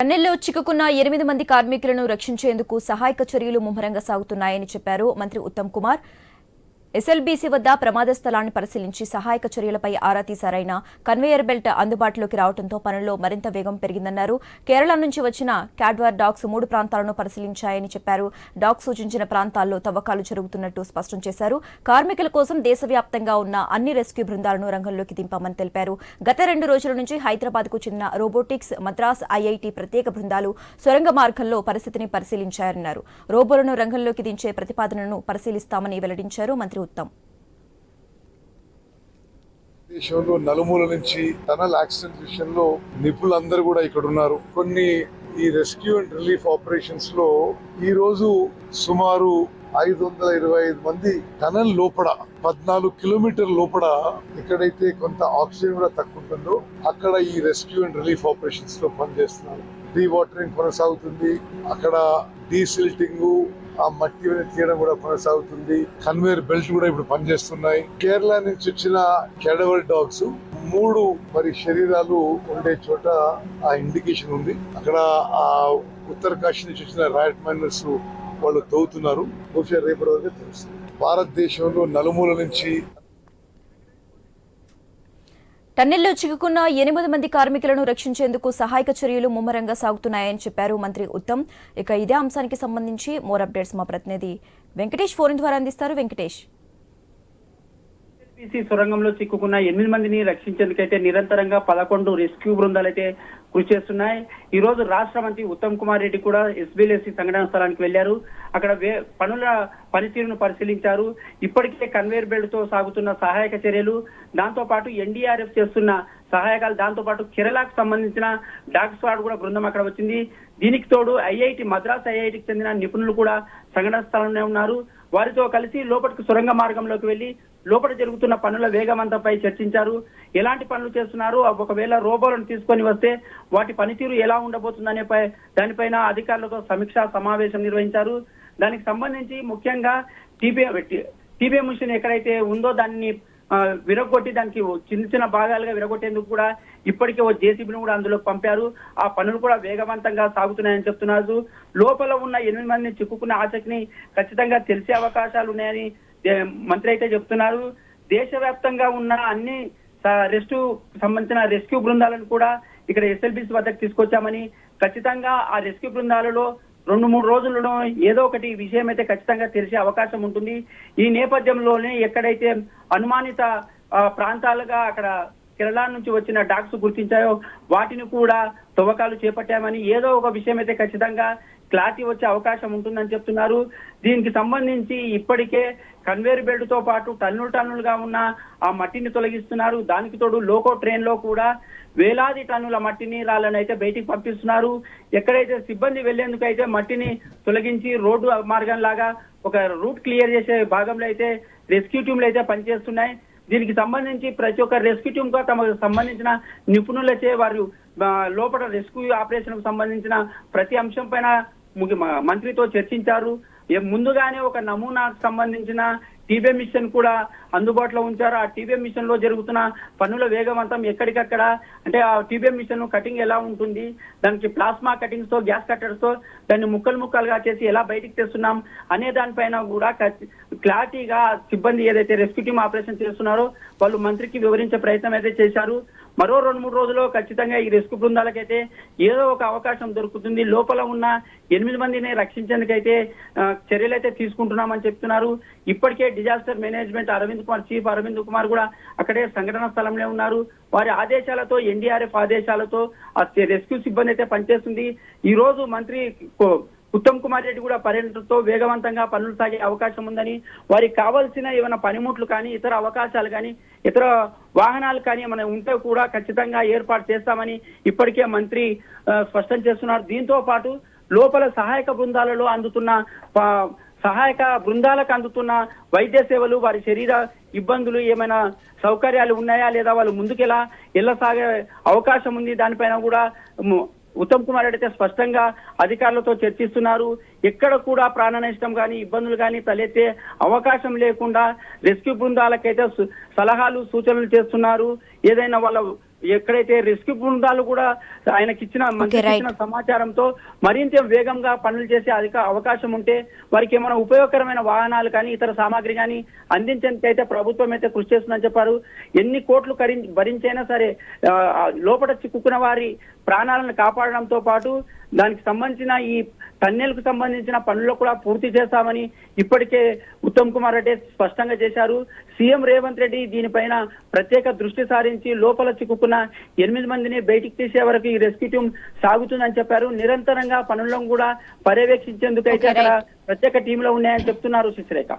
టన్నెల్లో చిక్కుకున్న 8 మంది కార్మికులను రక్షించేందుకు సహాయక చర్యలు ముమ్మరంగా సాగుతున్నాయని చెప్పారు మంత్రి ఉత్తమ్ కుమార్. ఎస్ఎల్బీసీ వద్ద ప్రమాద స్థలాన్ని పరిశీలించి సహాయక చర్యలపై ఆరా తీశారైనా కన్వేయర్ బెల్ట్ అందుబాటులోకి రావడంతో పనుల్లో మరింత వేగం పెరిగిందన్నారు. కేరళ నుంచి వచ్చిన క్యాడ్వార్ డాగ్స్ 3 ప్రాంతాలను పరిశీలించాయని చెప్పారు. డాగ్స్ సూచించిన ప్రాంతాల్లో తవ్వకాలు జరుగుతున్నట్టు స్పష్టం చేశారు. కార్మికుల కోసం దేశవ్యాప్తంగా ఉన్న అన్ని రెస్క్యూ బృందాలను రంగంలోకి దింపామని తెలిపారు. గత 2 రోజుల నుంచి హైదరాబాద్కు చెందిన రోబోటిక్స్, మద్రాస్ ఐఐటి ప్రత్యేక బృందాలు సొరంగ మార్గంలో పరిస్థితిని పరిశీలించారన్నారు. రోబోలను రంగంలోకి దించే ప్రతిపాదనను పరిశీలిస్తామని వెల్లడించారు మంత్రి ఉత్తమ్. దేశంలో నలుమూల నుంచి టనల్ యాక్సిడెంట్ విషయంలో నిపుణులందరూ కూడా ఇక్కడ ఉన్నారు. కొన్ని ఈ రెస్క్యూ అండ్ రిలీఫ్ ఆపరేషన్స్ లో ఈ రోజు సుమారు 525 మంది టనల్ లోపల 14 కిలోమీటర్ లోపల ఎక్కడైతే కొంత ఆక్సిజన్ కూడా తక్కువ ఉంటుందో అక్కడ ఈ రెస్క్యూ అండ్ రిలీఫ్ ఆపరేషన్స్ లో పనిచేస్తున్నారు. డీ వాటరింగ్ కొనసాగుతుంది, అక్కడ డీసిల్టింగ్, ఆ మట్టి తీయడం కూడా కొనసాగుతుంది. కన్వేయర్ బెల్ట్ కూడా ఇప్పుడు పనిచేస్తున్నాయి. కేరళ నుంచి వచ్చిన క్యాడవర్ డాగ్స్ 3 మరి శరీరాలు ఉండే చోట ఆ ఇండికేషన్ ఉంది. అక్కడ ఆ ఉత్తరకాశీ నుంచి వచ్చిన రైట్ మైనర్స్ వాళ్ళు తవ్వుతున్నారు. బహుశా రేపటి వరకు తెలుస్తుంది. భారతదేశంలో నలుమూల నుంచి టన్నెల్లో చిక్కుకున్న 8 మంది కార్మికులను రక్షించేందుకు సహాయక చర్యలు ముమ్మరంగా సాగుతున్నాయని చెప్పారు మంత్రి ఉత్తమ్. ఇక ఇదే అంశానికి సంబంధించి మోర్ అప్డేట్స్ మా ప్రతినిధి వెంకటేష్ ఫోన్ ద్వారా అందిస్తారు. వెంకటేష్, ఎస్ఎల్బీసీ సొరంగంలో చిక్కుకున్న 8 మందిని రక్షించేందుకైతే నిరంతరంగా 11 రెస్క్యూ బృందాలు అయితే కృషి చేస్తున్నాయి. ఈ రోజు రాష్ట్ర మంత్రి ఉత్తమ్ కుమార్ రెడ్డి కూడా ఎస్బీఎల్సీ సంఘటన స్థలానికి వెళ్లారు. అక్కడ పనుల పనితీరును పరిశీలించారు. ఇప్పటికే కన్వేయర్ బెల్ట్ తో సాగుతున్న సహాయక చర్యలు, దాంతో పాటు ఎన్డీఆర్ఎఫ్ చేస్తున్న సహాయకాలు, దాంతో పాటు కేరళకు సంబంధించిన డాగ్ స్క్వాడ్ కూడా బృందం అక్కడ వచ్చింది. దీనికి తోడు ఐఐటి, మద్రాస్ ఐఐటికి చెందిన నిపుణులు కూడా సంఘటన స్థలంలో ఉన్నారు. వారితో కలిసి లోపలికి సొరంగ మార్గంలోకి వెళ్లి లోపల జరుగుతున్న పనుల వేగవంతంపై చర్చించారు. ఎలాంటి పనులు చేస్తున్నారు, ఒకవేళ రోబోలను తీసుకొని వస్తే వాటి పనితీరు ఎలా ఉండబోతుందనే దానిపైన అధికారులతో సమీక్షా సమావేశం నిర్వహించారు. దానికి సంబంధించి ముఖ్యంగా టీబీఏ మిషన్ ఎక్కడైతే ఉందో దాన్ని విరగొట్టి దానికి చిన్న చిన్న భాగాలుగా విరగొట్టేందుకు కూడా ఇప్పటికే ఓ జేసీబీని కూడా అందులో పంపారు. ఆ పనులు కూడా వేగవంతంగా సాగుతున్నాయని చెప్తున్నారు. లోపల ఉన్న 8 మందిని చిక్కుకున్న ఆచక్ని ఖచ్చితంగా తెలిసే అవకాశాలు ఉన్నాయని మంత్రి అయితే చెప్తున్నారు. దేశవ్యాప్తంగా ఉన్న అన్ని సంబంధించిన రెస్క్యూ బృందాలను కూడా ఇక్కడ ఎస్ఎల్బీసీ వద్దకు తీసుకొచ్చామని, ఖచ్చితంగా ఆ రెస్క్యూ బృందాలలో 2-3 రోజుల్లో ఏదో ఒకటి విషయం అయితే ఖచ్చితంగా తెలిసే అవకాశం ఉంటుంది. ఈ నేపథ్యంలోనే ఎక్కడైతే అనుమానిత ప్రాంతాలుగా అక్కడ కేరళ నుంచి వచ్చిన డాగ్స్ గుర్తించాయో వాటిని కూడా తవ్వకాలు చేపట్టామని, ఏదో ఒక విషయం అయితే ఖచ్చితంగా క్లారిటీ వచ్చే అవకాశం ఉంటుందని చెప్తున్నారు. దీనికి సంబంధించి ఇప్పటికే కన్వేయర్ బెల్ట్ తో పాటు టన్నులుగా ఉన్న ఆ మట్టిని తొలగిస్తున్నారు. దానికి తోడు లోకో ట్రైన్ లో కూడా వేలాది టన్నుల మట్టిని రాళ్ళని అయితే బయటికి పంపిస్తున్నారు. ఎక్కడైతే సిబ్బంది వెళ్లేందుకు అయితే మట్టిని తొలగించి రోడ్డు మార్గం లాగా ఒక రూట్ క్లియర్ చేసే భాగంలో అయితే రెస్క్యూ టీంలు అయితే పనిచేస్తున్నాయి. దీనికి సంబంధించి ప్రతి ఒక్క రెస్క్యూ టీమ్ గా తమకు సంబంధించిన నిపుణులచే వారు లోపల రెస్క్యూ ఆపరేషన్ కు సంబంధించిన ప్రతి అంశం పైన మంత్రితో చర్చించారు. ముందుగానే ఒక నమూనాకు సంబంధించిన టీబీఏ మిషన్ కూడా అందుబాటులో ఉంచారు. ఆ టీబీఏ మిషన్ లో జరుగుతున్న పనుల వేగవంతం ఎక్కడికక్కడ, అంటే ఆ టీబీఏ మిషన్ కటింగ్ ఎలా ఉంటుంది, దానికి ప్లాస్మా కటింగ్స్ తో, గ్యాస్ కట్టర్స్ తో దాన్ని ముక్కలుగా చేసి ఎలా బయటికి తెస్తున్నాం అనే దానిపైన కూడా క్లారిటీగా సిబ్బంది ఏదైతే రెస్క్యూ టీమ్ ఆపరేషన్ చేస్తున్నారో వాళ్ళు మంత్రికి వివరించే ప్రయత్నం అయితే చేశారు. మరో 2-3 రోజుల్లో ఖచ్చితంగా ఈ రెస్క్యూ బృందాలకైతే ఏదో ఒక అవకాశం దొరుకుతుంది. లోపల ఉన్న 8 మందిని రక్షించేందుకైతే చర్యలు అయితే తీసుకుంటున్నామని చెప్తున్నారు. ఇప్పటికే disaster management chief Arvind Kumar కూడా అక్కడే సంఘటన స్థలంలో ఉన్నారు. వారి ఆదేశాలతో, ఎన్డీఆర్ఎఫ్ ఆదేశాలతో ఆ రెస్క్యూ సిబ్బంది అయితే పనిచేస్తుంది. ఈ రోజు మంత్రి ఉత్తమ్ కుమార్ రెడ్డి కూడా పర్యటనతో వేగవంతంగా పనులు సాగే అవకాశం ఉందని, వారికి కావాల్సిన ఏమైనా పనిముట్లు కానీ, ఇతర అవకాశాలు కానీ, ఇతర వాహనాలు కానీ ఏమైనా ఉంటే కూడా ఖచ్చితంగా ఏర్పాటు చేస్తామని ఇప్పటికే మంత్రి స్పష్టం చేస్తున్నారు. దీంతో పాటు లోపల సహాయక బృందాలకు అందుతున్న వైద్య సేవలు, వారి శరీర ఇబ్బందులు, ఏమైనా సౌకర్యాలు ఉన్నాయా లేదా, వాళ్ళు ముందుకెలా సాగే అవకాశం ఉంది, దానిపైన కూడా ఉత్తమ్ కుమార్ రెడ్డి అయితే స్పష్టంగా అధికారులతో చర్చిస్తున్నారు. ఎక్కడ కూడా ప్రాణ నష్టం కానీ, ఇబ్బందులు కానీ తలెత్తే అవకాశం లేకుండా రెస్క్యూ బృందాలకైతే సలహాలు, సూచనలు చేస్తున్నారు. ఏదైనా వాళ్ళ ఎక్కడైతే రెస్క్యూ బృందాలు కూడా ఆయనకి ఇచ్చిన మంత్రికి ఇచ్చిన సమాచారంతో మరింత వేగంగా పనులు చేసే అవకాశం ఉంటే వారికి ఏమైనా ఉపయోగకరమైన వాహనాలు కానీ ఇతర సామాగ్రి కానీ అందించేందుకైతే ప్రభుత్వం అయితే కృషి చేస్తుందని చెప్పారు. ఎన్ని కోట్లు భరించైనా సరే లోపల చిక్కుకున్న వారి ప్రాణాలను కాపాడడంతో పాటు దానికి సంబంధించిన ఈ టన్నెల్కు సంబంధించిన పనులు కూడా పూర్తి చేస్తామని ఇప్పటికే ఉత్తమ్ కుమార్ రెడ్డి స్పష్టంగా చేశారు. సీఎం రేవంత్ రెడ్డి దీనిపైన ప్రత్యేక దృష్టి సారించి లోపల చిక్కుకున్న 8 మందిని బయటికి తీసే వరకు ఈ రెస్క్యూ టీం సాగుతుందని చెప్పారు. నిరంతరంగా పనులను కూడా పర్యవేక్షించేందుకు అయితే అక్కడ ప్రత్యేక టీంలో ఉన్నాయని చెప్తున్నారు శశిరేఖ.